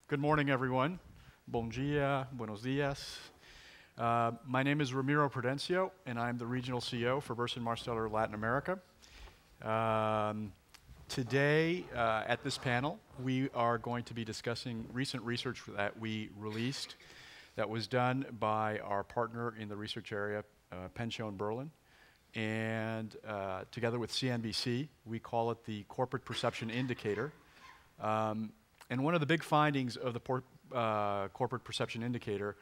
Good morning, everyone. Bom dia, buenos dias. My name is Ramiro Prudencio, and I'm the regional CEO for Burson-Marsteller Latin America. Today, at this panel, we are going to be discussing recent research that we released that was done by our partner in the research area, Pension Berlin. And together with CNBC, we call it the Corporate Perception Indicator. And one of the big findings of the Corporate Perception Indicator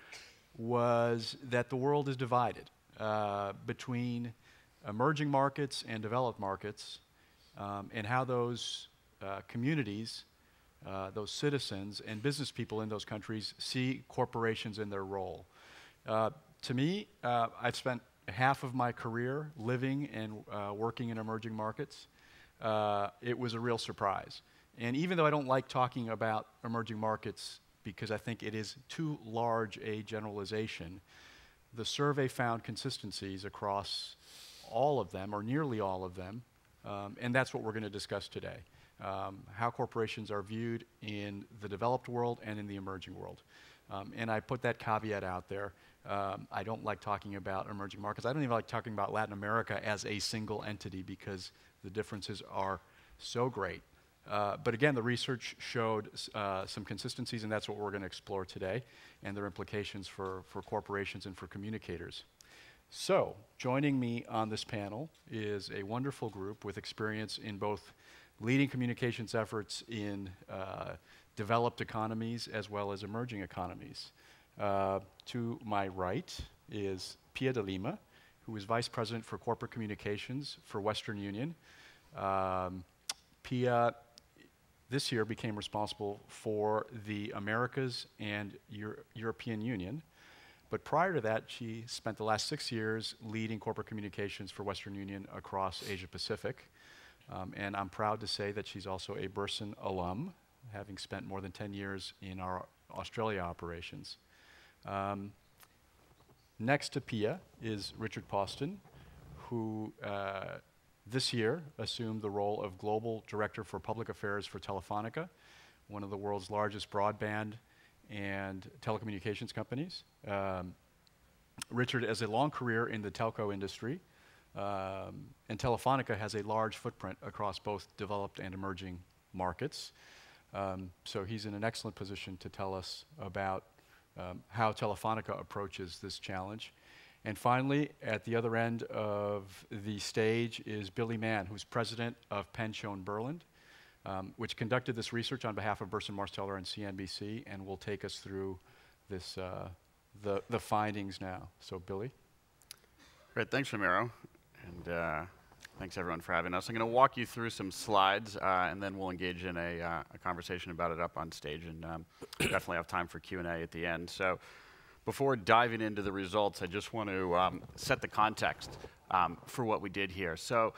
was that the world is divided between emerging markets and developed markets, and how those communities, those citizens and business people in those countries see corporations in their role. To me, I've spent half of my career living and working in emerging markets. It was a real surprise. And even though I don't like talking about emerging markets because I think it is too large a generalization, the survey found consistencies across all of them, or nearly all of them, and that's what we're going to discuss today. How corporations are viewed in the developed world and in the emerging world. And I put that caveat out there. I don't like talking about emerging markets. I don't even like talking about Latin America as a single entity because the differences are so great. But again, the research showed some consistencies, and that's what we're going to explore today, and their implications for corporations and for communicators. So, joining me on this panel is a wonderful group with experience in both leading communications efforts in developed economies as well as emerging economies. To my right is Pia de Lima, who is Vice President for Corporate Communications for Western Union. Pia this year became responsible for the Americas and European Union. But prior to that, she spent the last 6 years leading corporate communications for Western Union across Asia Pacific. And I'm proud to say that she's also a Burson alum, having spent more than 10 years in our Australia operations. Next to Pia is Richard Poston, who this year assumed the role of Global Director for Public Affairs for Telefonica, one of the world's largest broadband and telecommunications companies. Richard has a long career in the telco industry, and Telefonica has a large footprint across both developed and emerging markets. So he's in an excellent position to tell us about how Telefonica approaches this challenge. And finally, at the other end of the stage is Billy Mann, who's president of Pension Berlin, which conducted this research on behalf of Burson-Marsteller and CNBC, and will take us through this, the findings now. So, Billy. Great, thanks, Ramiro, and thanks everyone for having us. I'm going to walk you through some slides, and then we'll engage in a conversation about it up on stage, and definitely have time for Q&A at the end. So, before diving into the results, I just want to set the context for what we did here. So,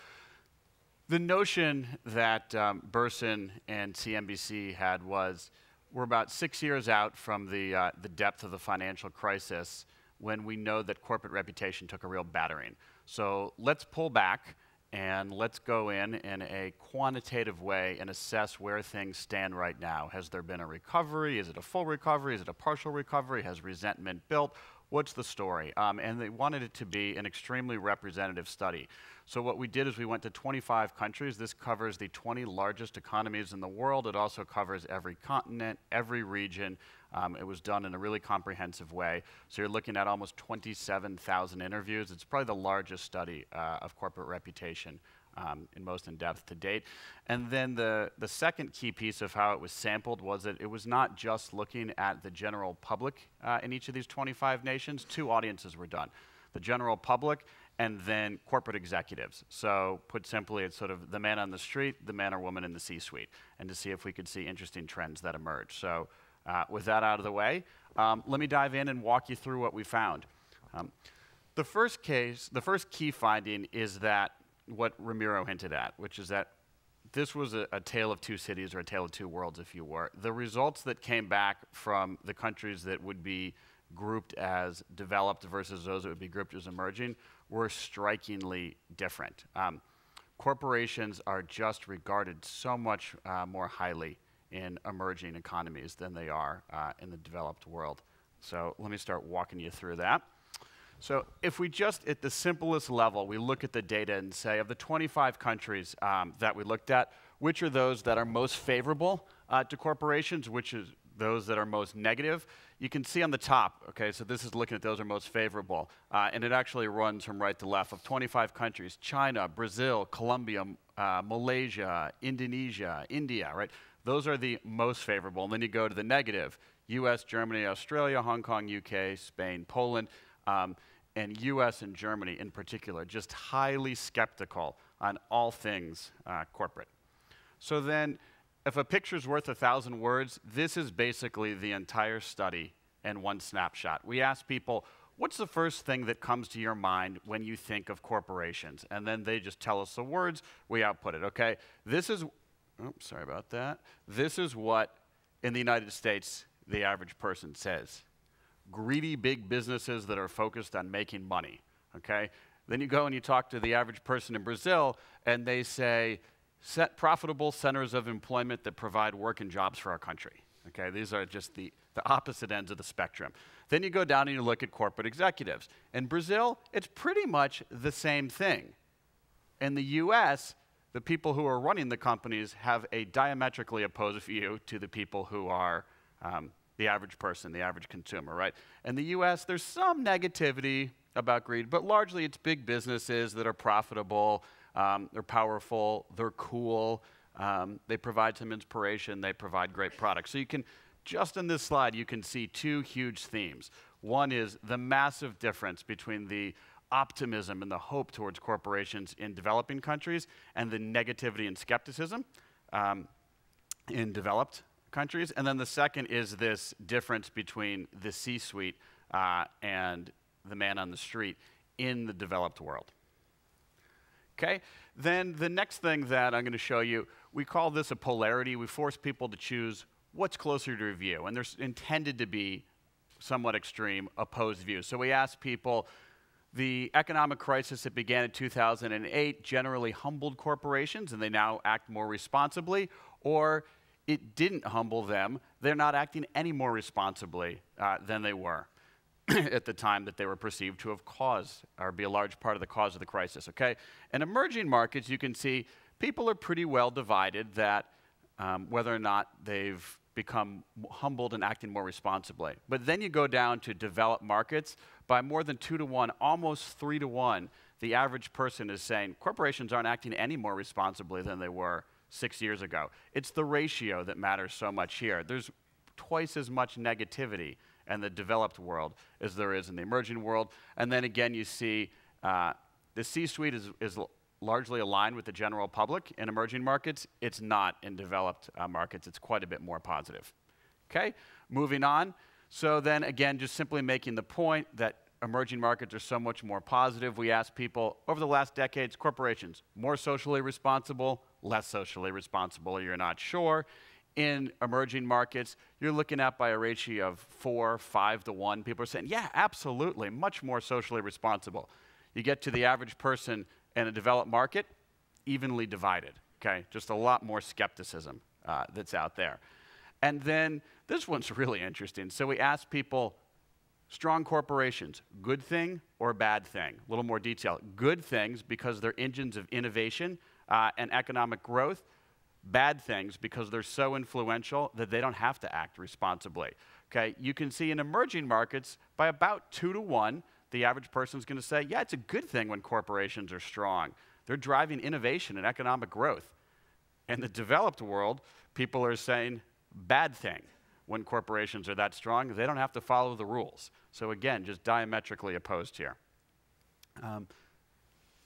the notion that Burson and CNBC had was we're about 6 years out from the depth of the financial crisis when we know that corporate reputation took a real battering. So let's pull back and let's go in a quantitative way and assess where things stand right now. Has there been a recovery? Is it a full recovery? Is it a partial recovery? Has resentment built? What's the story? And they wanted it to be an extremely representative study. So what we did is we went to 25 countries. This covers the 20 largest economies in the world. It also covers every continent, every region. It was done in a really comprehensive way. So you're looking at almost 27,000 interviews. It's probably the largest study of corporate reputation in most in-depth to date. And then the second key piece of how it was sampled was that it was not just looking at the general public in each of these 25 nations. Two audiences were done. The general public and then corporate executives. So put simply, it's sort of the man on the street, the man or woman in the C-suite, and to see if we could see interesting trends that emerge. So with that out of the way, let me dive in and walk you through what we found. The first key finding is that what Ramiro hinted at, which is that this was a tale of two cities, or a tale of two worlds, if you were. The results that came back from the countries that would be grouped as developed versus those that would be grouped as emerging were strikingly different. Corporations are just regarded so much more highly in emerging economies than they are in the developed world. So let me start walking you through that. So if we just, at the simplest level, we look at the data and say, of the 25 countries that we looked at, which are those that are most favorable to corporations, which is those that are most negative, you can see on the top, okay, so this is looking at those are most favorable, and it actually runs from right to left. Of 25 countries, China, Brazil, Colombia, Malaysia, Indonesia, India, right? Those are the most favorable. And then you go to the negative, US, Germany, Australia, Hong Kong, UK, Spain, Poland, and US and Germany in particular, just highly skeptical on all things corporate. So then, if a picture's worth 1,000 words, this is basically the entire study in one snapshot. We ask people, what's the first thing that comes to your mind when you think of corporations? And then they just tell us the words, we output it, okay? This is, oops, sorry about that. This is what, in the United States, the average person says. Greedy big businesses that are focused on making money, okay? Then you go and you talk to the average person in Brazil, and they say, set profitable centers of employment that provide work and jobs for our country. Okay, these are just the opposite ends of the spectrum. Then you go down and you look at corporate executives. In Brazil, it's pretty much the same thing. In the US, the people who are running the companies have a diametrically opposed view to the people who are the average person, the average consumer, right? In the US, there's some negativity about greed, but largely it's big businesses that are profitable, they're powerful, they're cool, they provide some inspiration, they provide great products. So you can, just in this slide, you can see two huge themes. One is the massive difference between the optimism and the hope towards corporations in developing countries and the negativity and skepticism in developed countries. And then the second is this difference between the C-suite and the man on the street in the developed world. Okay, then the next thing that I'm going to show you, we call this a polarity. We force people to choose what's closer to review, and there's intended to be somewhat extreme opposed views. So we ask people, the economic crisis that began in 2008 generally humbled corporations and they now act more responsibly, or it didn't humble them, they're not acting any more responsibly than they were at the time that they were perceived to have caused or be a large part of the cause of the crisis, okay? In emerging markets, you can see people are pretty well divided that whether or not they've become humbled and acting more responsibly. But then you go down to developed markets, by more than 2 to 1, almost 3 to 1, the average person is saying corporations aren't acting any more responsibly than they were 6 years ago. It's the ratio that matters so much here. There's twice as much negativity in the developed world as there is in the emerging world. And then again, you see the C-suite is largely aligned with the general public in emerging markets. It's not in developed markets. It's quite a bit more positive. Okay, moving on. So then again, just simply making the point that emerging markets are so much more positive. We ask people, over the last decades, corporations, more socially responsible, less socially responsible, you're not sure. In emerging markets, you're looking at by a ratio of 4, 5 to 1. People are saying, yeah, absolutely, much more socially responsible. You get to the average person in a developed market, evenly divided, okay? Just a lot more skepticism that's out there. And then this one's really interesting. So we ask people, strong corporations, good thing or bad thing? A little more detail. Good things because they're engines of innovation and economic growth. Bad things because they're so influential that they don't have to act responsibly. Okay, you can see in emerging markets, by about 2 to 1, the average person's going to say, yeah, it's a good thing when corporations are strong. They're driving innovation and economic growth. In the developed world, people are saying, bad thing. When corporations are that strong, they don't have to follow the rules. So again, just diametrically opposed here.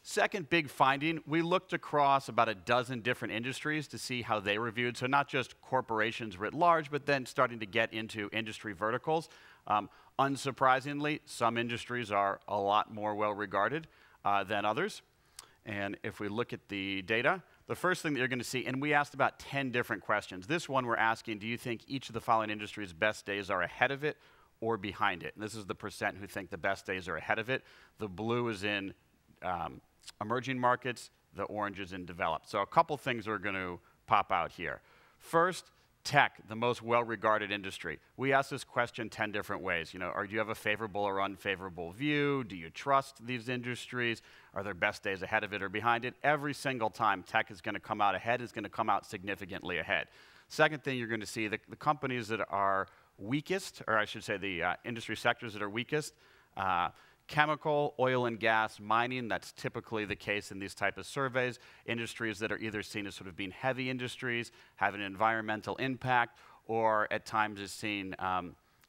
Second big finding, we looked across about a dozen different industries to see how they reviewed. So not just corporations writ large, but then starting to get into industry verticals. Unsurprisingly, some industries are a lot more well regarded than others. And if we look at the data, the first thing that you're going to see, and we asked about 10 different questions. This one we're asking, do you think each of the following industries' best days are ahead of it or behind it? And this is the percent who think the best days are ahead of it. The blue is in emerging markets, the orange is in developed. So a couple things are going to pop out here. First, Tech, the most well-regarded industry. We ask this question 10 different ways. You know, do you have a favorable or unfavorable view? Do you trust these industries? Are there best days ahead of it or behind it? Every single time, tech is going to come out ahead, is going to come out significantly ahead. Second thing you're going to see, the companies that are weakest, or I should say the industry sectors that are weakest, chemical, oil and gas, mining, that's typically the case in these type of surveys. Industries that are either seen as sort of being heavy industries, have an environmental impact, or at times is seen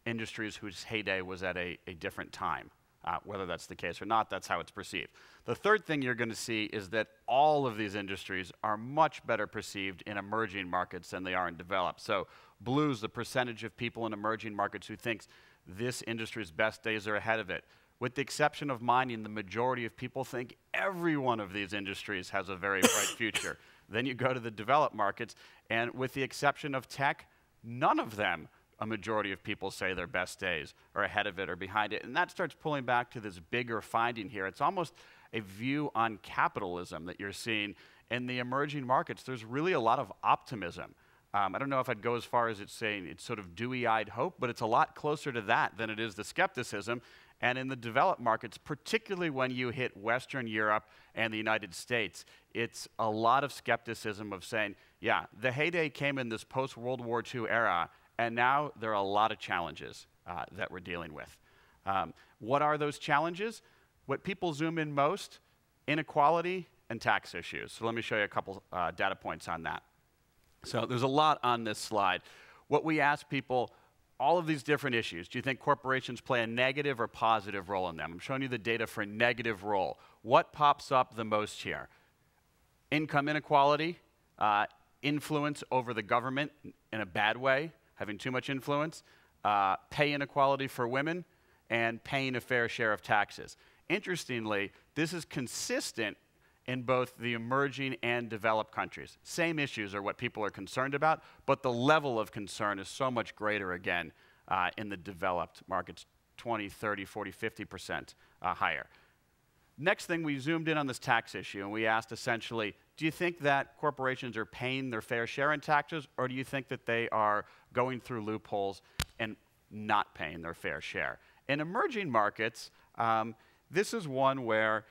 industries whose heyday was at a different time. Whether that's the case or not, that's how it's perceived. The third thing you're going to see is that all of these industries are much better perceived in emerging markets than they are in developed. So blues, the percentage of people in emerging markets who thinks this industry's best days are ahead of it. With the exception of mining, the majority of people think every one of these industries has a very bright future. Then you go to the developed markets, and with the exception of tech, none of them, a majority of people say their best days are ahead of it or behind it. And that starts pulling back to this bigger finding here. It's almost a view on capitalism that you're seeing in the emerging markets. There's really a lot of optimism. I don't know if I'd go as far as it's saying it's sort of dewy-eyed hope, but it's a lot closer to that than it is the skepticism. And in the developed markets, particularly when you hit Western Europe and the United States, it's a lot of skepticism of saying, yeah, the heyday came in this post-World War II era, and now there are a lot of challenges that we're dealing with. What are those challenges? What people zoom in most, inequality and tax issues. So let me show you a couple data points on that. So there's a lot on this slide. What we ask people, all of these different issues, do you think corporations play a negative or positive role in them? I'm showing you the data for a negative role. What pops up the most here? Income inequality, influence over the government in a bad way, having too much influence, pay inequality for women, and paying a fair share of taxes. Interestingly, this is consistent in both the emerging and developed countries. Same issues are what people are concerned about, but the level of concern is so much greater again in the developed markets, 20, 30, 40, 50% higher. Next thing, we zoomed in on this tax issue, and we asked essentially, do you think that corporations are paying their fair share in taxes, or do you think that they are going through loopholes and not paying their fair share? In emerging markets, this is one where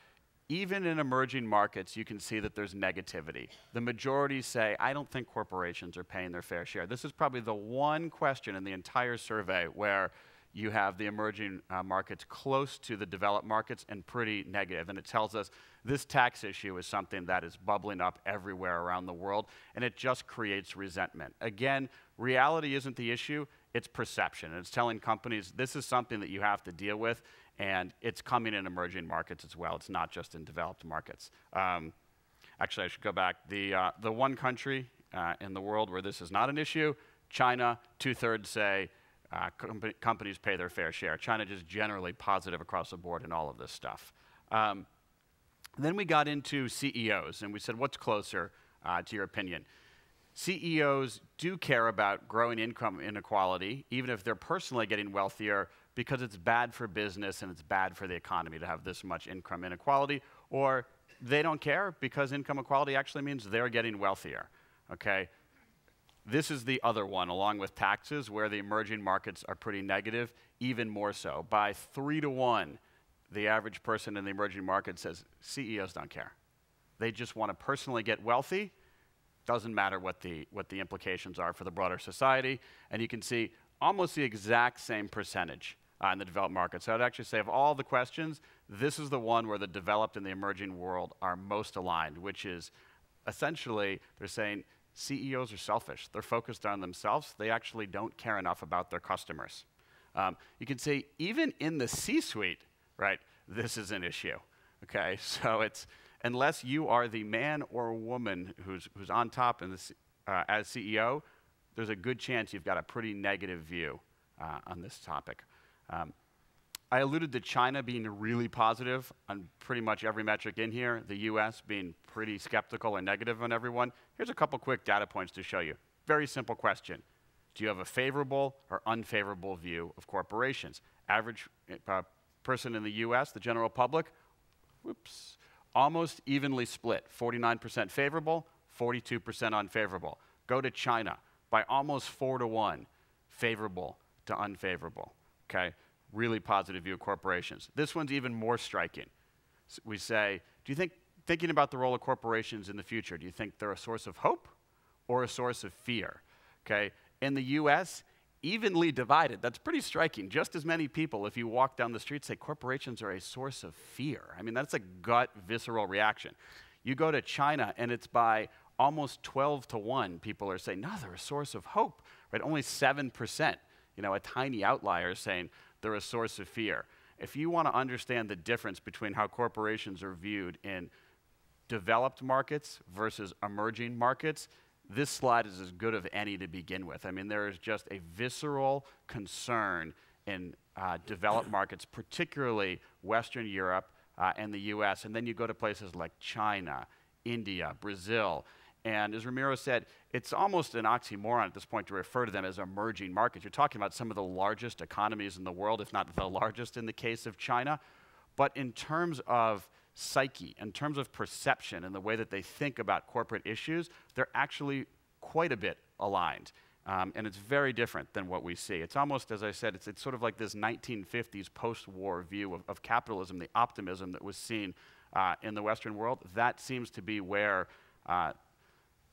even in emerging markets, you can see that there's negativity. The majority say, I don't think corporations are paying their fair share. This is probably the one question in the entire survey where you have the emerging markets close to the developed markets and pretty negative. And it tells us this tax issue is something that is bubbling up everywhere around the world, and it just creates resentment. Again, reality isn't the issue, it's perception. And it's telling companies this is something that you have to deal with, and it's coming in emerging markets as well. It's not just in developed markets. Actually, I should go back. The one country in the world where this is not an issue, China, 2/3 say companies pay their fair share. China just generally positive across the board in all of this stuff. Then we got into CEOs, and we said, what's closer to your opinion? CEOs do care about growing income inequality, even if they're personally getting wealthier, because it's bad for business and it's bad for the economy to have this much income inequality, or they don't care because income equality actually means they're getting wealthier, okay? This is the other one, along with taxes, where the emerging markets are pretty negative, even more so. By 3 to 1, the average person in the emerging market says CEOs don't care. They just want to personally get wealthy. Doesn't matter what the implications are for the broader society. And you can see almost the exact same percentage in the developed markets. So I'd actually say of all the questions, this is the one where the developed and the emerging world are most aligned, which is essentially they're saying CEOs are selfish. They're focused on themselves. They actually don't care enough about their customers. You can see even in the C-suite, right, this is an issue, okay? So it's, unless you are the man or woman who's on top in this, as CEO, there's a good chance you've got a pretty negative view on this topic. I alluded to China being really positive on pretty much every metric in here, the US being pretty skeptical and negative on everyone. Here's a couple quick data points to show you. Very simple question. Do you have a favorable or unfavorable view of corporations? Average person in the US, the general public, whoops, almost evenly split. 49% favorable, 42% unfavorable. Go to China. by almost 4 to 1, favorable to unfavorable, okay? Really positive view of corporations. This one's even more striking. We say, do you think, thinking about the role of corporations in the future, do you think they're a source of hope or a source of fear, okay? In the US, evenly divided. That's pretty striking. Just as many people, if you walk down the street, say corporations are a source of fear. I mean, that's a gut, visceral reaction. You go to China, and it's by almost 12 to 1. People are saying, no, they're a source of hope, right? Only 7%, a tiny outlier saying they're a source of fear. If you want to understand the difference between how corporations are viewed in developed markets versus emerging markets, this slide is as good of any to begin with. I mean, there is just a visceral concern in developed markets, particularly Western Europe and the US. And then you go to places like China, India, Brazil. And as Ramiro said, it's almost an oxymoron at this point to refer to them as emerging markets. You're talking about some of the largest economies in the world, if not the largest in the case of China. But in terms of psyche, in terms of perception and the way that they think about corporate issues, they're actually quite a bit aligned. And it's very different than what we see. It's almost, as I said, it's sort of like this 1950s post-war view of capitalism, the optimism that was seen in the Western world. That seems to be where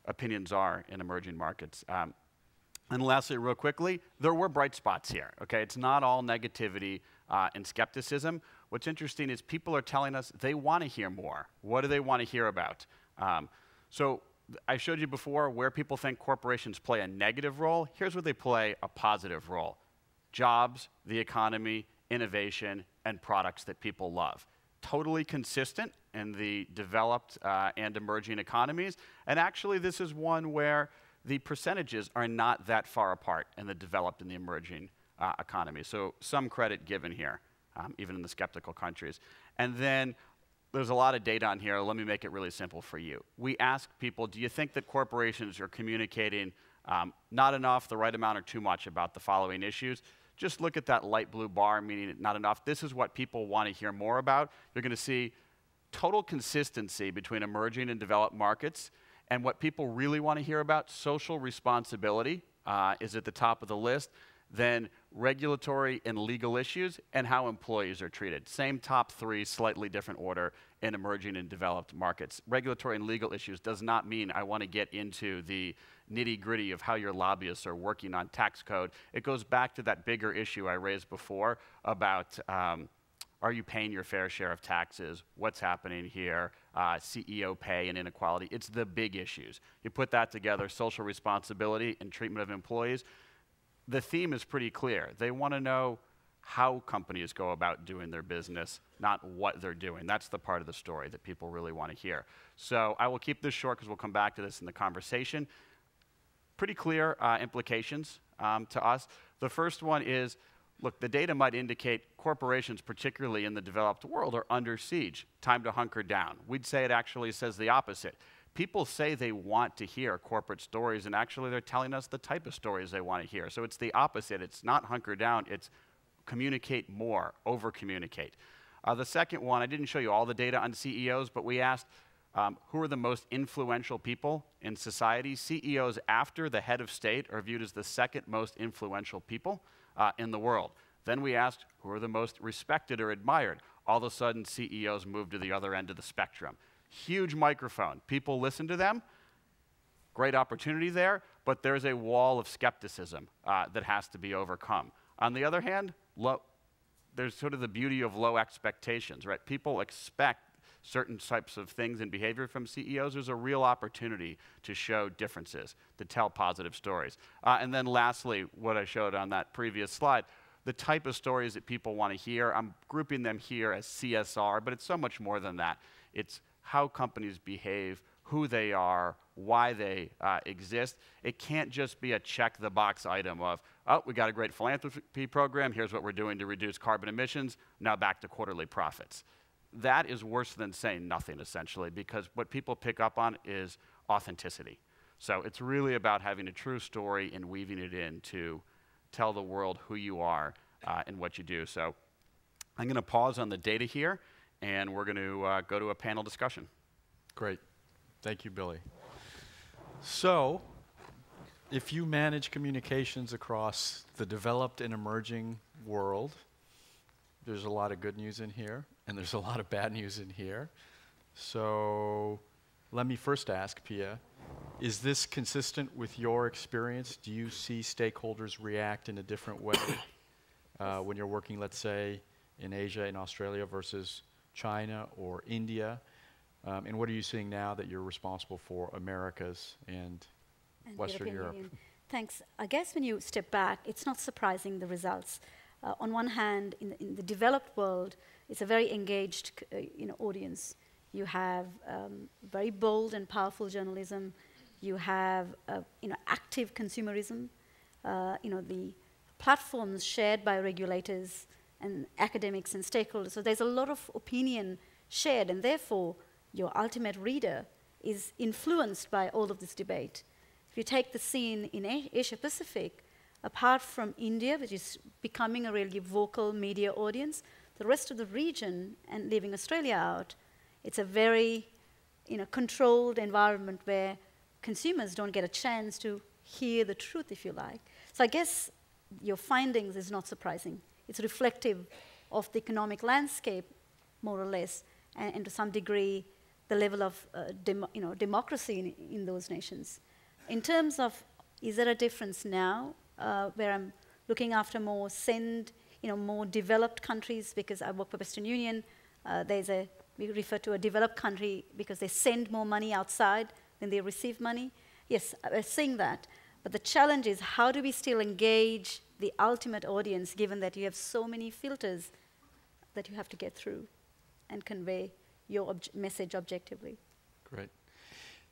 opinions are in emerging markets. And lastly, real quickly, there were bright spots here, okay? It's not all negativity and skepticism. What's interesting is people are telling us they want to hear more. What do they want to hear about? So I showed you before where people think corporations play a negative role. Here's where they play a positive role. Jobs, the economy, innovation, and products that people love. Totally consistent in the developed and emerging economies. And actually, this is one where the percentages are not that far apart in the developed and the emerging economy. So some credit given here, even in the skeptical countries. And then there's a lot of data on here. Let me make it really simple for you. We ask people, do you think that corporations are communicating not enough, the right amount, or too much about the following issues? Just look at that light blue bar, meaning not enough. This is what people want to hear more about. You're going to see total consistency between emerging and developed markets. And what people really want to hear about, social responsibility is at the top of the list. Then regulatory and legal issues and how employees are treated. Same top 3, slightly different order in emerging and developed markets. Regulatory and legal issues does not mean I want to get into the nitty-gritty of how your lobbyists are working on tax code. It goes back to that bigger issue I raised before about are you paying your fair share of taxes? What's happening here? CEO pay and inequality. It's the big issues. You put that together, social responsibility and treatment of employees. The theme is pretty clear. They want to know how companies go about doing their business, not what they're doing. That's the part of the story that people really want to hear. So I will keep this short because we'll come back to this in the conversation. Pretty clear implications to us. The first one is, look, the data might indicate corporations, particularly in the developed world, are under siege. Time to hunker down. We'd say it actually says the opposite. People say they want to hear corporate stories, and actually they're telling us the type of stories they want to hear. So it's the opposite. It's not hunker down. It's communicate more, over-communicate. The second one, I didn't show you all the data on CEOs, but we asked who are the most influential people in society. CEOs after the head of state are viewed as the second most influential people in the world. Then we asked who are the most respected or admired. All of a sudden, CEOs move to the other end of the spectrum. Huge microphone. People listen to them. Great opportunity there, but there's a wall of skepticism that has to be overcome. On the other hand, there's sort of the beauty of low expectations, right? People expect certain types of things and behavior from CEOs. There's a real opportunity to show differences, to tell positive stories. And then lastly, what I showed on that previous slide, the type of stories that people want to hear. I'm grouping them here as CSR, but it's so much more than that. It's how companies behave, who they are, why they exist. It can't just be a check-the-box item of, oh, we got a great philanthropy program, here's what we're doing to reduce carbon emissions, now back to quarterly profits. That is worse than saying nothing, essentially, because what people pick up on is authenticity. So it's really about having a true story and weaving it in to tell the world who you are and what you do. So I'm going to pause on the data here, and we're going to go to a panel discussion. Great. Thank you, Billy. So if you manage communications across the developed and emerging world, there's a lot of good news in here, and there's a lot of bad news in here. So let me first ask, Pia, is this consistent with your experience? Do you see stakeholders react in a different way when you're working, let's say, in Asia, in Australia versus China or India? And what are you seeing now that you're responsible for Americas and Western Europe? Union. Thanks. I guess when you step back, it's not surprising the results. On one hand, in the developed world, it's a very engaged audience. You have very bold and powerful journalism. You have active consumerism. The platforms shared by regulators and academics and stakeholders. So there's a lot of opinion shared, and therefore your ultimate reader is influenced by all of this debate. If you take the scene in Asia Pacific, apart from India, which is becoming a really vocal media audience, the rest of the region, and leaving Australia out, it's a very controlled environment where consumers don't get a chance to hear the truth, if you like. So I guess your findings is not surprising. It's reflective of the economic landscape, more or less, and to some degree, the level of democracy in those nations. In terms of, is there a difference now, where I'm looking after more more developed countries, because I work for Western Union, we refer to a developed country because they send more money outside than they receive money. Yes, we're seeing that. But the challenge is, how do we still engage the ultimate audience, given that you have so many filters that you have to get through and convey your message objectively? Great.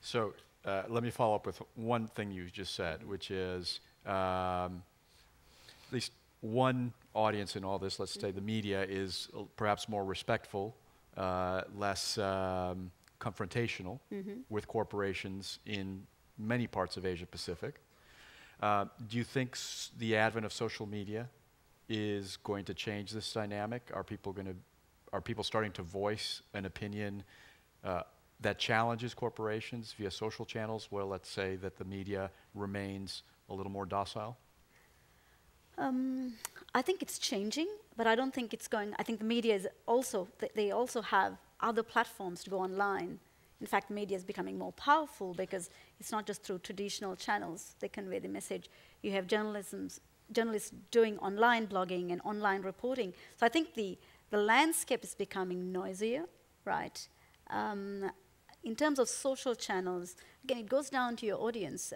So let me follow up with one thing you just said, which is at least one audience in all this, let's say the media, is perhaps more respectful, less confrontational with corporations in many parts of Asia Pacific. Do you think the advent of social media is going to change this dynamic? Are people starting to voice an opinion that challenges corporations via social channels, where let's say that the media remains a little more docile? I think it's changing, but I don't think it's going. I think the media is also, they also have other platforms to go online. In fact, media is becoming more powerful because it's not just through traditional channels they convey the message. You have journalists doing online blogging and online reporting. So I think the landscape is becoming noisier, right? In terms of social channels, again, it goes down to your audience.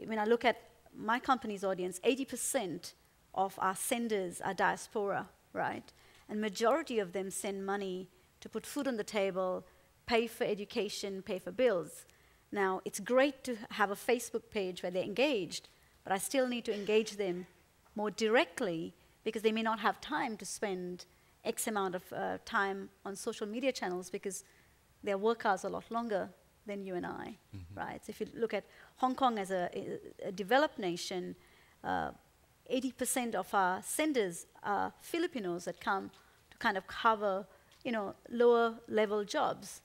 When I look at my company's audience, 80% of our senders are diaspora, right? And majority of them send money to put food on the table, pay for education, pay for bills. Now, it's great to have a Facebook page where they're engaged, but I still need to engage them more directly because they may not have time to spend X amount of time on social media channels because their work hours are a lot longer than you and I, right? So if you look at Hong Kong as a developed nation, 80% of our senders are Filipinos that come to kind of cover, lower level jobs.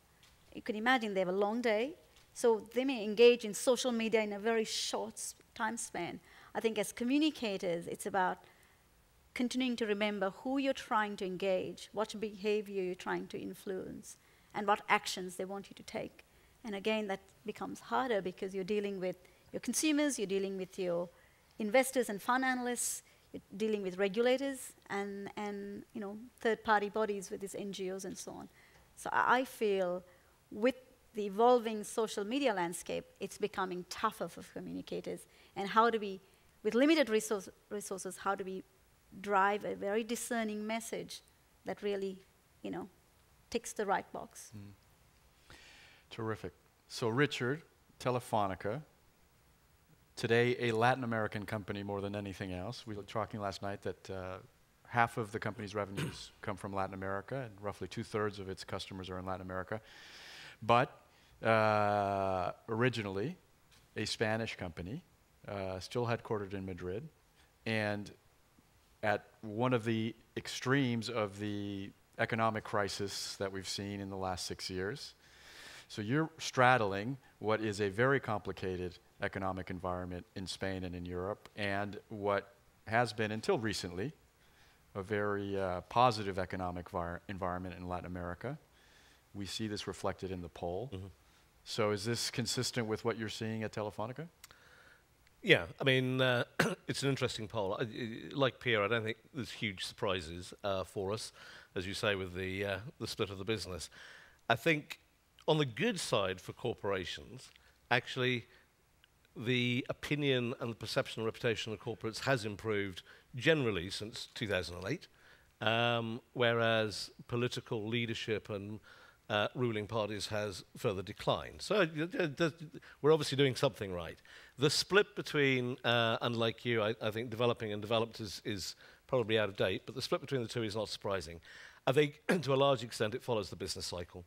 You can imagine they have a long day, so they may engage in social media in a very short time span. I think as communicators, it's about continuing to remember who you're trying to engage, what behavior you're trying to influence, and what actions they want you to take. And again, that becomes harder because you're dealing with your consumers, you're dealing with your investors and fund analysts, you're dealing with regulators and third-party bodies with these NGOs and so on. So I feel with the evolving social media landscape, it's becoming tougher for communicators. And how do we, with limited resources, how do we drive a very discerning message that really, ticks the right box? Terrific. So Richard, Telefonica, today a Latin American company more than anything else. We were talking last night that half of the company's revenues come from Latin America, and roughly 2/3 of its customers are in Latin America. But originally a Spanish company, still headquartered in Madrid, and at one of the extremes of the economic crisis that we've seen in the last 6 years. So you're straddling what is a very complicated economic environment in Spain and in Europe, and what has been, until recently, a very positive economic environment in Latin America. We see this reflected in the poll. So is this consistent with what you're seeing at Telefonica? Yeah, I mean, it's an interesting poll. Like Pierre, I don't think there's huge surprises for us, as you say, with the split of the business. I think on the good side for corporations, actually, the opinion and the perception and reputation of corporates has improved generally since 2008, whereas political leadership and ruling parties has further declined. So we're obviously doing something right. The split between, unlike you, I think developing and developed is probably out of date, but the split between the two is not surprising. I think to a large extent it follows the business cycle.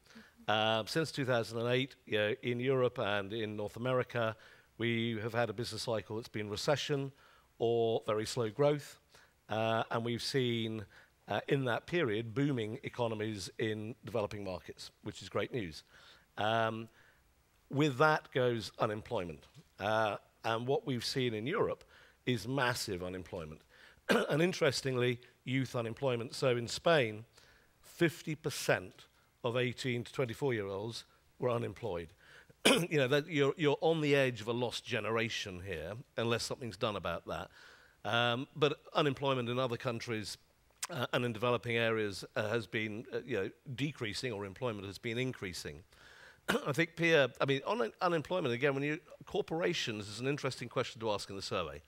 Since 2008, in Europe and in North America, we have had a business cycle that's been recession or very slow growth, and we've seen in that period booming economies in developing markets, which is great news. With that goes unemployment. And what we've seen in Europe is massive unemployment. And interestingly, youth unemployment. So in Spain, 50% of 18 to 24-year-olds were unemployed. You know, that you're on the edge of a lost generation here, unless something's done about that. But unemployment in other countries and in developing areas has been decreasing, or employment has been increasing. I think, Pierre, I mean, on unemployment, again, corporations is an interesting question to ask in the survey.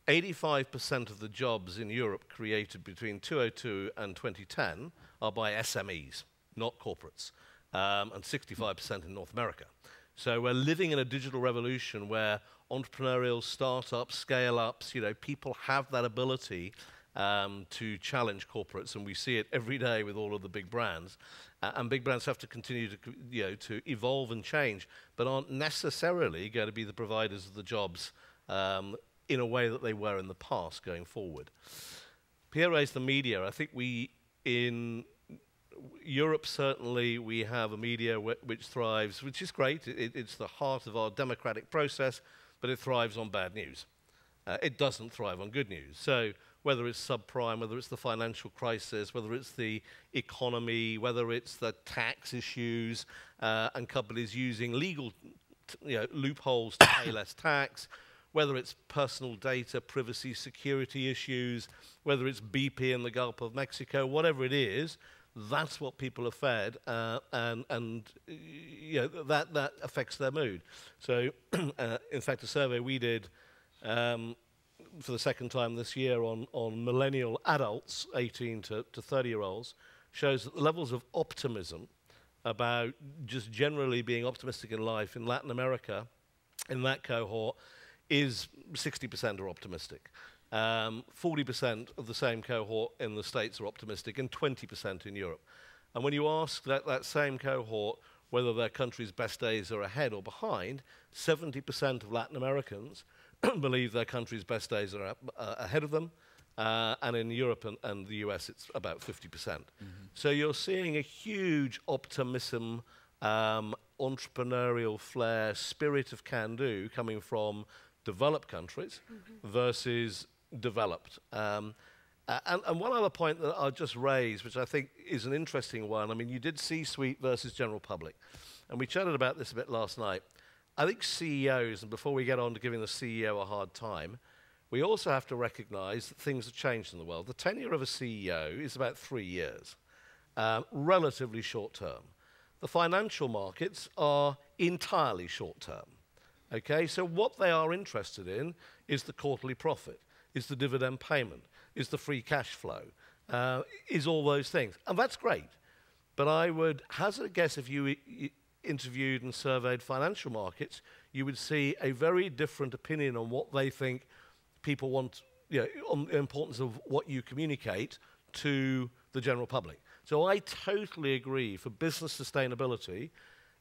85% of the jobs in Europe created between 2002 and 2010 are by SMEs, not corporates, and 65% in North America. So we're living in a digital revolution where entrepreneurial startups, scale-ups, people have that ability to challenge corporates, and we see it every day with all of the big brands. And big brands have to continue to evolve and change, but aren't necessarily going to be the providers of the jobs in a way that they were in the past going forward. Pierre raised the media. I think in Europe, certainly, we have a media which thrives, which is great. It's the heart of our democratic process, but it thrives on bad news. It doesn't thrive on good news. So whether it's subprime, whether it's the financial crisis, whether it's the economy, whether it's the tax issues, and companies using legal loopholes to pay less tax, whether it's personal data, privacy, security issues, whether it's BP in the Gulf of Mexico, whatever it is, that's what people are fed, and that affects their mood. So, in fact, a survey we did for the second time this year on millennial adults, 18 to 30-year-olds, shows that the levels of optimism about just generally being optimistic in life in Latin America, in that cohort, is 60% are optimistic. 40% of the same cohort in the States are optimistic, and 20% in Europe. And when you ask that same cohort whether their country's best days are ahead or behind, 70% of Latin Americans believe their country's best days are ahead of them, and in Europe and the US it's about 50%. So you're seeing a huge optimism, entrepreneurial flair, spirit of can-do coming from developed countries versus developed. And one other point that I'll just raise, which I think is an interesting one, I mean, you did C-suite versus general public, and we chatted about this a bit last night. I think CEOs, and before we get on to giving the CEO a hard time, we also have to recognize that things have changed in the world. The tenure of a CEO is about 3 years, relatively short term. The financial markets are entirely short term. Okay, so what they are interested in is the quarterly profit, is the dividend payment, is the free cash flow, is all those things. And that's great. But I would hazard a guess, if you interviewed and surveyed financial markets, you would see a very different opinion on what they think people want, on the importance of what you communicate to the general public. So I totally agree. For business sustainability,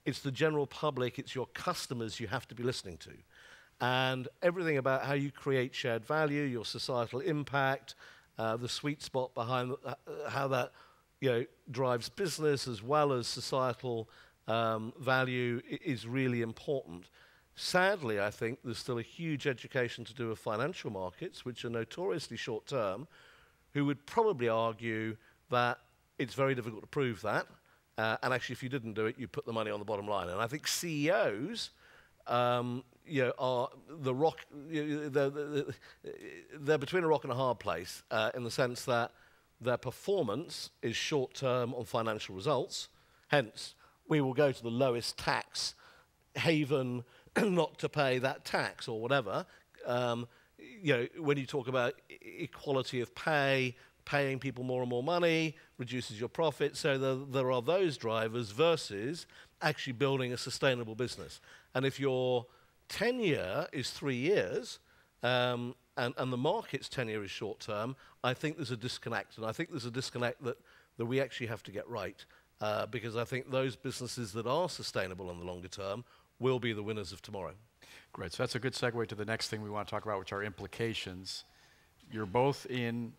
it's the general public, it's your customers you have to be listening to. And everything about how you create shared value, your societal impact, the sweet spot behind how that drives business as well as societal value is really important. Sadly, I think there's still a huge education to do with financial markets, which are notoriously short-term, who would probably argue that it's very difficult to prove that. And actually, if you didn't do it, you put the money on the bottom line. And I think CEOs are the rock. They're between a rock and a hard place in the sense that their performance is short-term on financial results. Hence, we will go to the lowest tax haven not to pay that tax or whatever. When you talk about equality of pay, paying people more and more money reduces your profit. So there are those drivers versus actually building a sustainable business. And if your tenure is 3 years and the market's tenure is short term, I think there's a disconnect. And I think there's a disconnect that we actually have to get right because I think those businesses that are sustainable in the longer term will be the winners of tomorrow. Great. So that's a good segue to the next thing we want to talk about, which are implications. You're both in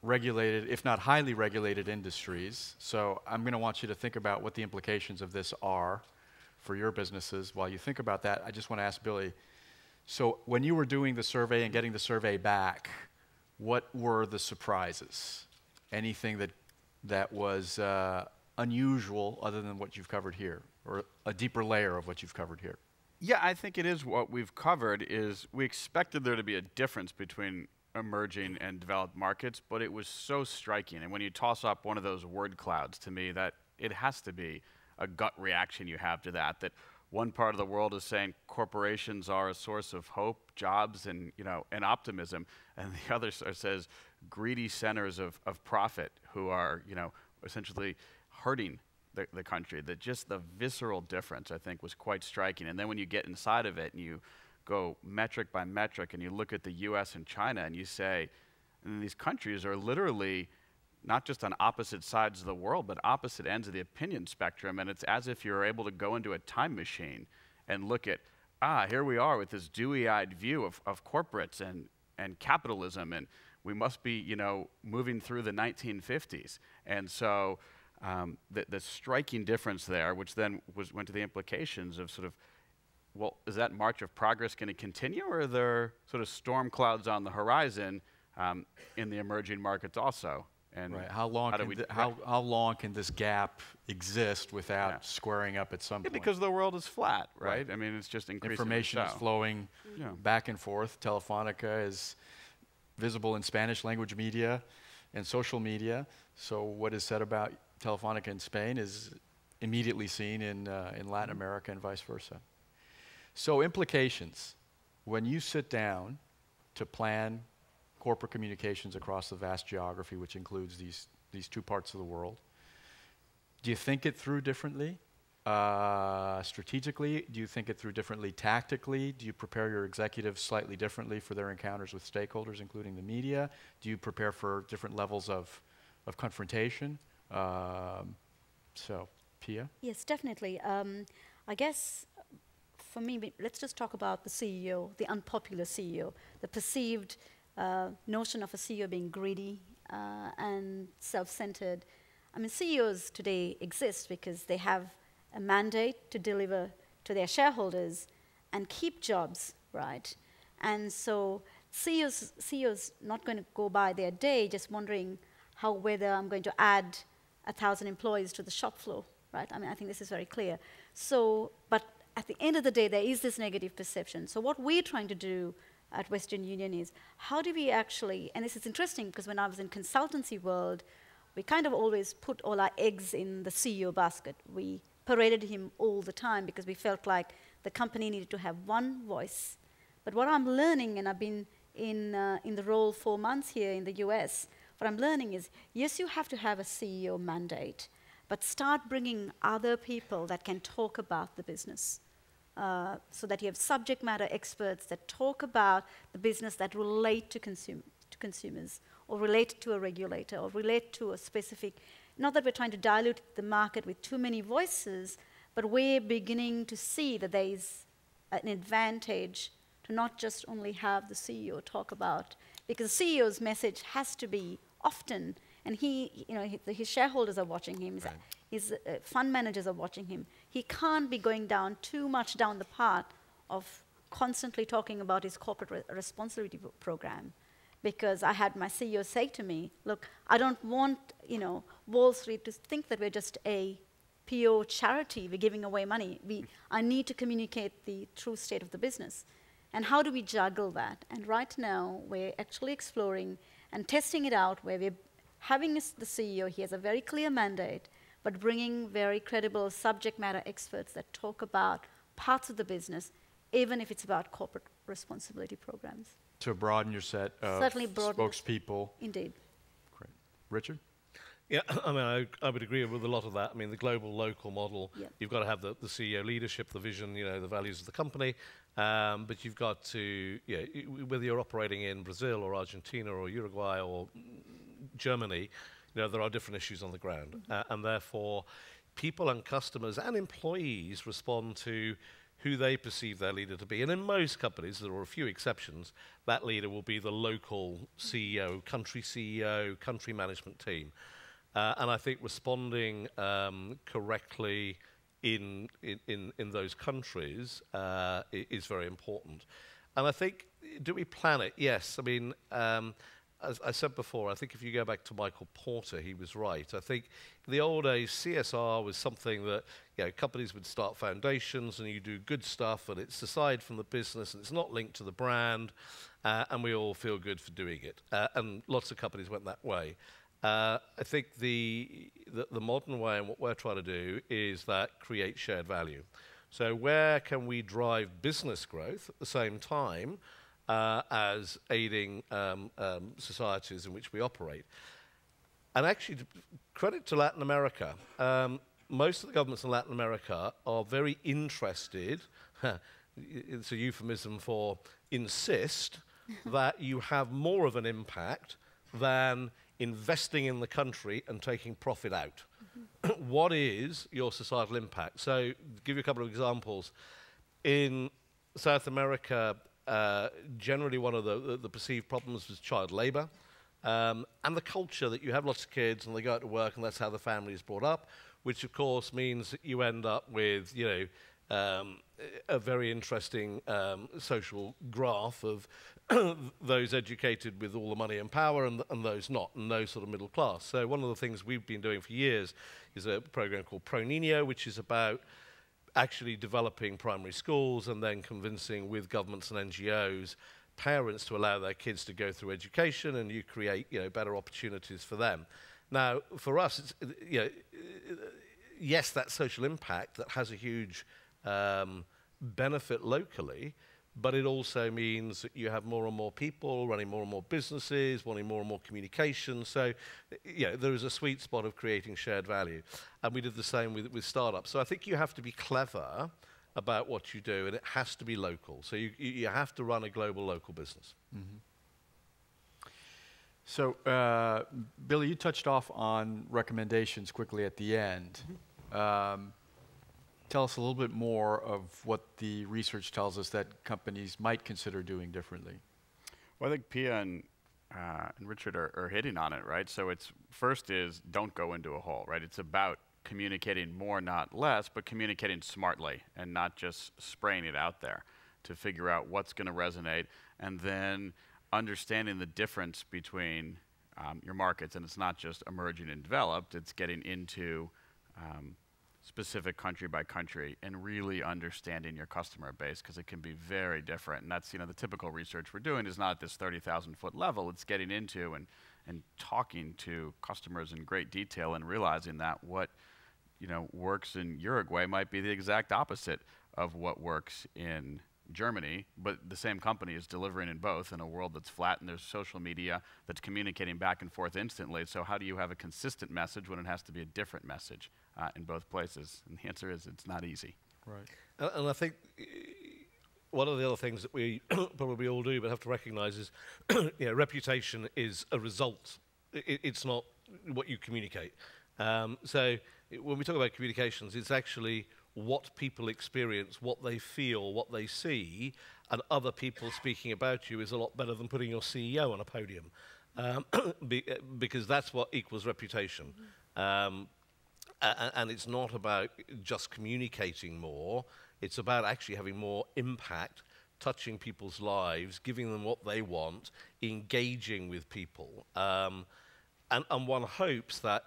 regulated, if not highly regulated industries. So I'm going to want you to think about what the implications of this are for your businesses. While you think about that, I just want to ask Billy, so when you were doing the survey and getting the survey back, what were the surprises? Anything that was unusual other than what you've covered here, or a deeper layer of what you've covered here? Yeah, I think it is what we've covered is we expected there to be a difference between emerging and developed markets, but it was so striking. And when you toss up one of those word clouds to me, that it has to be a gut reaction you have to that one part of the world is saying corporations are a source of hope, jobs, and optimism, and the other says greedy centers of profit who are essentially hurting the country. That just the visceral difference, I think, was quite striking. And then when you get inside of it and you go metric by metric and you look at the US and China and you say, and these countries are literally not just on opposite sides of the world, but opposite ends of the opinion spectrum. And it's as if you're able to go into a time machine and look at, here we are with this dewy-eyed view of corporates and capitalism, and we must be, moving through the 1950s. And so the striking difference there, which then went to the implications of sort of, well, is that march of progress going to continue, or are there sort of storm clouds on the horizon in the emerging markets also? And right. How long can this gap exist without squaring up at some point? Because the world is flat, right? I mean, it's just increasing. Information is flowing back and forth. Telefonica is visible in Spanish language media and social media. So what is said about Telefonica in Spain is immediately seen in Latin America and vice versa. So implications. When you sit down to plan corporate communications across the vast geography, which includes these two parts of the world, do you think it through differently? Strategically? Do you think it through differently tactically? Do you prepare your executives slightly differently for their encounters with stakeholders, including the media? Do you prepare for different levels of confrontation? So, Pia? Yes, definitely. I guess for me, let's just talk about the CEO, the unpopular CEO, the perceived notion of a CEO being greedy and self-centered. I mean, CEOs today exist because they have a mandate to deliver to their shareholders and keep jobs, right? And so CEOs not going to go by their day just wondering whether I'm going to add 1,000 employees to the shop floor, right? I mean, I think this is very clear. So, but at the end of the day, there is this negative perception. So what we're trying to do at Western Union is, how do we actually, and this is interesting because when I was in consultancy world, we kind of always put all our eggs in the CEO basket. We paraded him all the time because we felt like the company needed to have one voice. But what I'm learning, and I've been in the role 4 months here in the US, what I'm learning is, yes, you have to have a CEO mandate, but start bringing other people that can talk about the business. So that you have subject matter experts that talk about the business that relate to consumers, or relate to a regulator, or relate to a specific, not that we're trying to dilute the market with too many voices, but we're beginning to see that there is an advantage to not just only have the CEO talk about, because the CEO's message has to be often, and his shareholders are watching him, his fund managers are watching him. He can't be going down too much down the path of constantly talking about his corporate responsibility program, because I had my CEO say to me, look, I don't want, Wall Street to think that we're just a PO charity, we're giving away money. I need to communicate the true state of the business. And how do we juggle that? And right now, we're actually exploring and testing it out, where we're having the CEO, he has a very clear mandate, but bringing very credible subject matter experts that talk about parts of the business, even if it's about corporate responsibility programs. To broaden your set of spokespeople. Indeed. Great. Richard? Yeah, I mean, I would agree with a lot of that. I mean, the global-local model, you've got to have the CEO leadership, the vision, the values of the company, but you've got to, whether you're operating in Brazil or Argentina or Uruguay or Germany, there are different issues on the ground. And therefore, people and customers and employees respond to who they perceive their leader to be. And in most companies, there are a few exceptions, that leader will be the local CEO, country management team. And I think responding correctly in those countries is very important. And I think, do we plan it? Yes. I mean, as I said before, I think if you go back to Michael Porter, he was right. I think in the old days, CSR was something that companies would start foundations and you do good stuff and it's aside from the business and it's not linked to the brand and we all feel good for doing it. And lots of companies went that way. I think the modern way and what we're trying to do is that create shared value. So where can we drive business growth at the same time as aiding societies in which we operate? And actually, credit to Latin America. Most of the governments in Latin America are very interested, it's a euphemism for insist, that you have more of an impact than investing in the country and taking profit out. What is your societal impact? So, to give you a couple of examples. In South America, generally one of the perceived problems was child labor. And the culture that you have lots of kids and they go out to work and that's how the family is brought up, which of course means that you end up with, a very interesting social graph of those educated with all the money and power and those not, and those sort of middle class. So one of the things we've been doing for years is a program called Pro Niño, which is about actually developing primary schools and then convincing with governments and NGOs parents to allow their kids to go through education, and you create better opportunities for them. Now, for us, it's, yes, that social impact that has a huge benefit locally, but it also means that you have more and more people running more and more businesses, wanting more and more communication. So, there is a sweet spot of creating shared value. And we did the same with startups. So I think you have to be clever about what you do, and it has to be local. So you have to run a global local business. Mm-hmm. So, Billy, you touched off on recommendations quickly at the end. Mm-hmm. Tell us a little bit more of what the research tells us that companies might consider doing differently. Well, I think Pia and Richard are hitting on it, right? So first is don't go into a hole, right? It's about communicating more, not less, but communicating smartly and not just spraying it out there to figure out what's going to resonate, and then understanding the difference between your markets. And it's not just emerging and developed, it's getting into specific country by country and really understanding your customer base, because it can be very different. And that's, the typical research we're doing is not at this 30,000-foot level. It's getting into and talking to customers in great detail and realizing that what works in Uruguay might be the exact opposite of what works in Germany, but the same company is delivering in both in a world that's flat, and there's social media that's communicating back and forth instantly. So how do you have a consistent message when it has to be a different message in both places? And the answer is it's not easy. Right. And I think one of the other things that we probably all do but have to recognize is reputation is a result. It's not what you communicate. So when we talk about communications, it's actually what people experience, what they feel, what they see, and other people speaking about you is a lot better than putting your CEO on a podium, because that's what equals reputation. And it's not about just communicating more, It's about actually having more impact, touching people's lives, giving them what they want, engaging with people. And one hopes that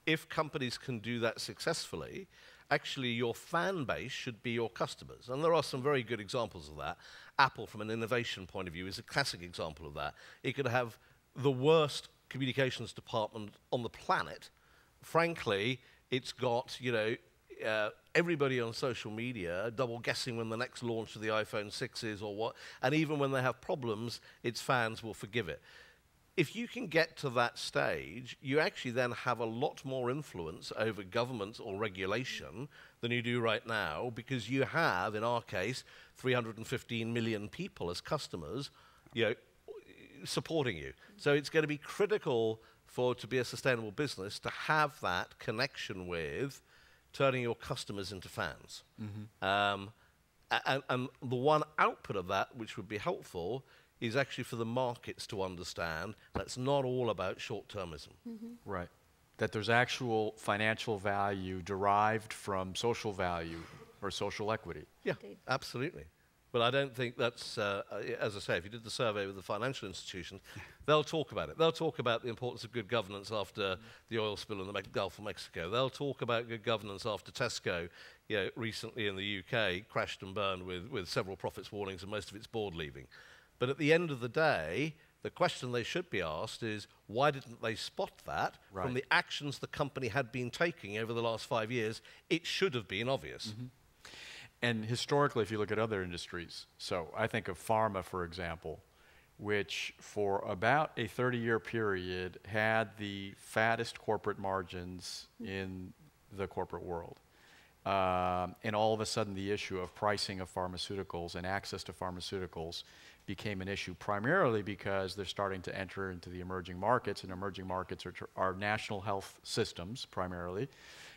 if companies can do that successfully, actually your fan base should be your customers. And there are some very good examples of that. Apple, from an innovation point of view, is a classic example of that. It could have the worst communications department on the planet. Frankly, it's got, everybody on social media double guessing when the next launch of the iPhone 6 is or what, and even when they have problems, its fans will forgive it. If you can get to that stage, you actually then have a lot more influence over governments or regulation than you do right now, because you have, in our case, 315 million people as customers, supporting you. So it's going to be critical to be a sustainable business to have that connection with turning your customers into fans. Mm-hmm. And the one output of that, which would be helpful, is actually for the markets to understand that's not all about short-termism. Mm-hmm. Right. That there's actual financial value derived from social value or social equity. Yeah, absolutely. But I don't think that's, as I say, if you did the survey with the financial institutions, they'll talk about it. They'll talk about the importance of good governance after the oil spill in the Gulf of Mexico. They'll talk about good governance after Tesco, recently in the UK, crashed and burned with several profits warnings and most of its board leaving. But at the end of the day, the question they should be asked is, why didn't they spot that from the actions the company had been taking over the last 5 years? It should have been obvious. Mm-hmm. And historically, if you look at other industries, so I think of pharma, for example, which for about a 30-year period had the fattest corporate margins in the corporate world. And all of a sudden, the issue of pricing of pharmaceuticals and access to pharmaceuticals became an issue, primarily because they're starting to enter into the emerging markets, and emerging markets are national health systems, primarily,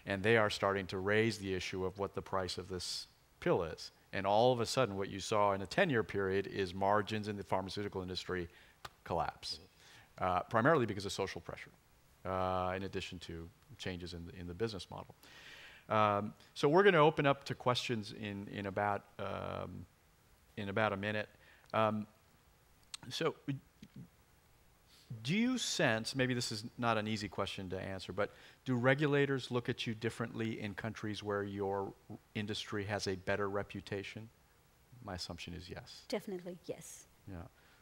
and they are starting to raise the issue of what the price of this pill is. And all of a sudden, what you saw in a 10-year period is margins in the pharmaceutical industry collapse, primarily because of social pressure, in addition to changes in the business model. So we're going to open up to questions in about a minute. So do you sense, maybe this is not an easy question to answer, but do regulators look at you differently in countries where your industry has a better reputation? My assumption is yes. Definitely, yes. Yeah.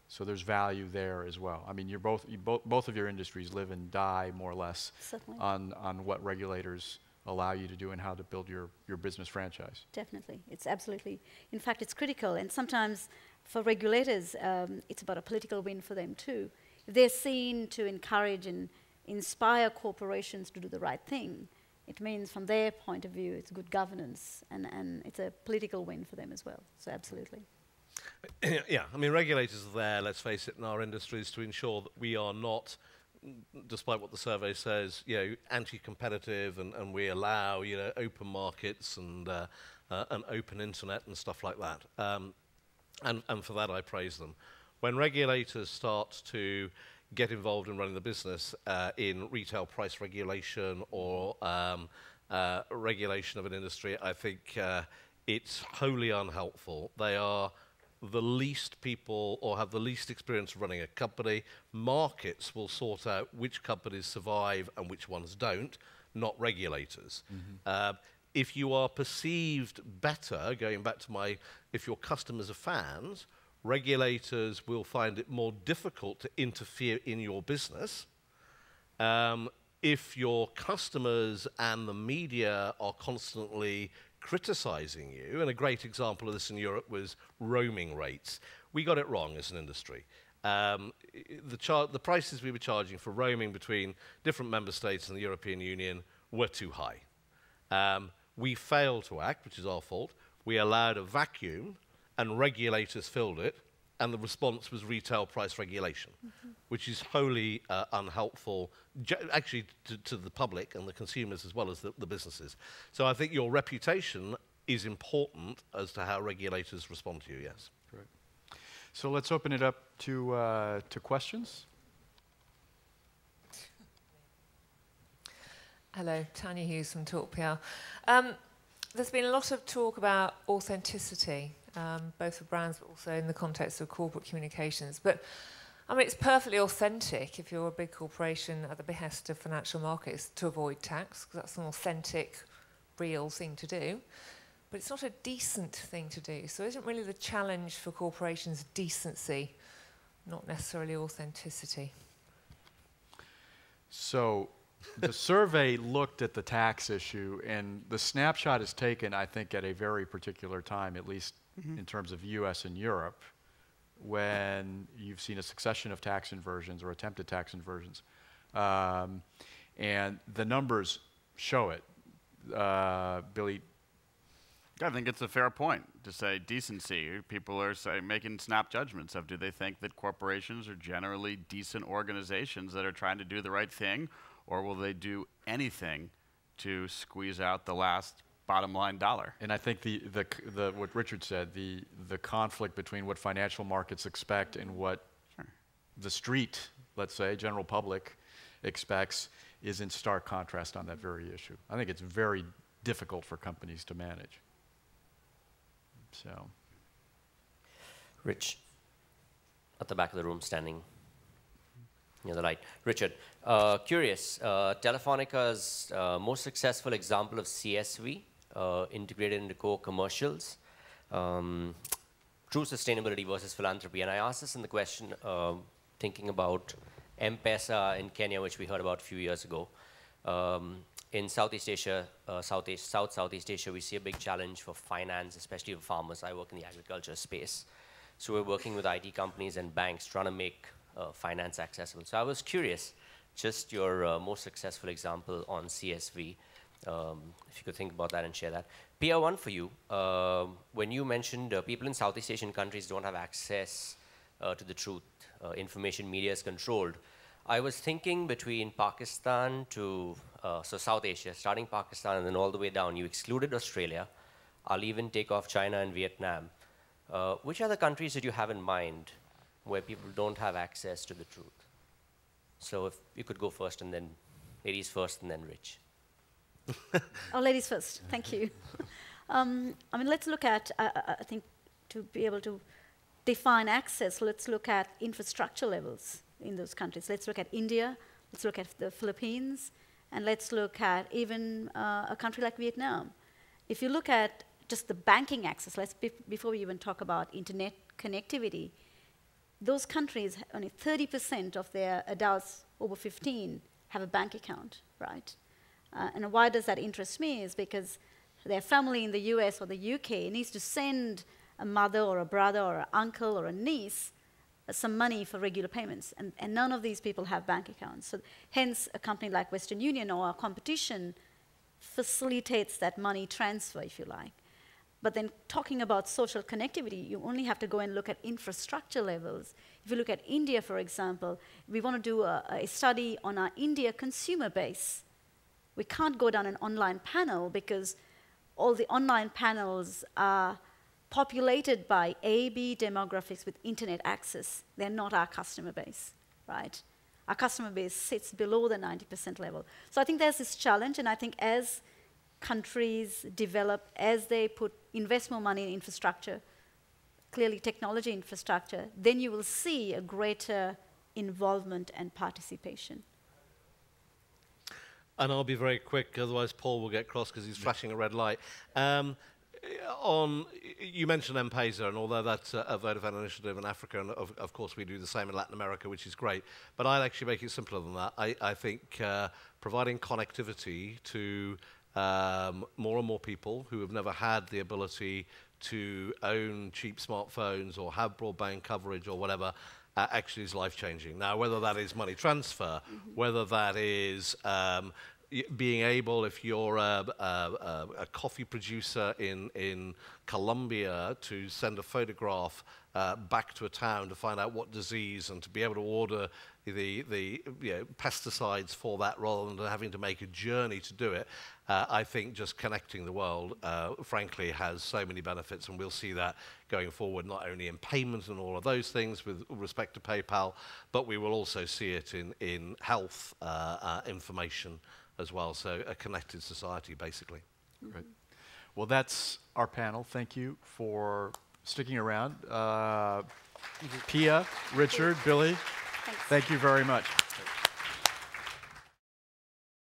So there's value there as well. I mean, both of your industries live and die more or less on what regulators allow you to do and how to build your business franchise. Definitely. It's absolutely, in fact, it's critical. And sometimes for regulators, it's about a political win for them too. If they're seen to encourage and inspire corporations to do the right thing, it means from their point of view, it's good governance, and it's a political win for them as well. So absolutely. Yeah, I mean, regulators are there, let's face it, in our industries to ensure that we are not, despite what the survey says, anti-competitive, and we allow, open markets and an open internet and stuff like that. And for that, I praise them. When regulators start to get involved in running the business in retail price regulation or regulation of an industry, I think it's wholly unhelpful. They are the least people or have the least experience running a company. Markets will sort out which companies survive and which ones don't, not regulators. Mm-hmm. If you are perceived better, going back to if your customers are fans, regulators will find it more difficult to interfere in your business. If your customers and the media are constantly criticizing you, and a great example of this in Europe was roaming rates. We got it wrong as an industry. The prices we were charging for roaming between different member states in the European Union were too high. We failed to act, which is our fault. We allowed a vacuum, and regulators filled it, and the response was retail price regulation, which is wholly unhelpful, actually, to the public and the consumers as well as the businesses. So I think your reputation is important as to how regulators respond to you, yes. Great. So let's open it up to questions. Hello, Tanya Hughes from Talk PR. there's been a lot of talk about authenticity, both for brands but also in the context of corporate communications. But I mean, it's perfectly authentic if you're a big corporation at the behest of financial markets to avoid tax, because that's an authentic, real thing to do. But it's not a decent thing to do. So isn't really the challenge for corporations decency, not necessarily authenticity? So the survey looked at the tax issue, and the snapshot is taken, I think, at a very particular time, at least in terms of US and Europe, when you've seen a succession of tax inversions or attempted tax inversions. And the numbers show it. Billy? I think it's a fair point to say decency. People are making snap judgments of, do they think that corporations are generally decent organizations that are trying to do the right thing, or will they do anything to squeeze out the last bottom line dollar? And I think what Richard said, the conflict between what financial markets expect and what the street, let's say, general public expects, is in stark contrast on that very issue. I think it's very difficult for companies to manage. So, Rich, at the back of the room, standing near the light. Richard, curious, Telefonica's most successful example of CSV integrated into core commercials, true sustainability versus philanthropy. And I asked this in the question thinking about M-Pesa in Kenya, which we heard about a few years ago. In Southeast Asia, Southeast Asia, we see a big challenge for finance, especially for farmers. I work in the agriculture space. So we're working with IT companies and banks trying to make finance accessible. So I was curious, just your most successful example on CSV, if you could think about that and share that. PR1 for you, when you mentioned people in Southeast Asian countries don't have access to the truth, information media is controlled. I was thinking between Pakistan to, so South Asia, starting Pakistan and then all the way down, you excluded Australia. I'll even take off China and Vietnam. Which other countries did you have in mind where people don't have access to the truth? So if you could go first, and then ladies first, and then Rich. Oh, ladies first. Thank you. I mean, let's look at, I think, to be able to define access, let's look at infrastructure levels in those countries. Let's look at India, let's look at the Philippines, and let's look at even a country like Vietnam. If you look at just the banking access, before we even talk about internet connectivity, those countries, only 30% of their adults over 15 have a bank account, right? And why does that interest me is because their family in the US or the UK needs to send a mother or a brother or an uncle or a niece some money for regular payments, and none of these people have bank accounts. So hence, a company like Western Union or our competition facilitates that money transfer, if you like. But then talking about social connectivity, you only have to go and look at infrastructure levels. If you look at India, for example, we want to do a study on our India consumer base. We can't go down an online panel because all the online panels are populated by AB demographics with internet access. They're not our customer base, right? Our customer base sits below the 90% level. So I think there's this challenge, and I think as countries develop, as they invest more money in infrastructure, clearly technology infrastructure, then you will see a greater involvement and participation. And I'll be very quick, otherwise Paul will get cross because he's flashing a red light. You mentioned M-Pesa, and although that's a Vodafone initiative in Africa, and of course we do the same in Latin America, which is great, but I'd actually make it simpler than that. I think providing connectivity to more and more people who have never had the ability to own cheap smartphones or have broadband coverage or whatever actually is life-changing. Now, whether that is money transfer, whether that is being able, if you're a coffee producer in Colombia, to send a photograph back to a town to find out what disease and to be able to order the pesticides for that rather than having to make a journey to do it, I think just connecting the world, frankly, has so many benefits, and we'll see that going forward, not only in payments and all of those things with respect to PayPal, but we will also see it in health information as well, so a connected society, basically. Right. Well, that's our panel. Thank you for sticking around. Pia, Richard, Billy, Thanks. thank you very much.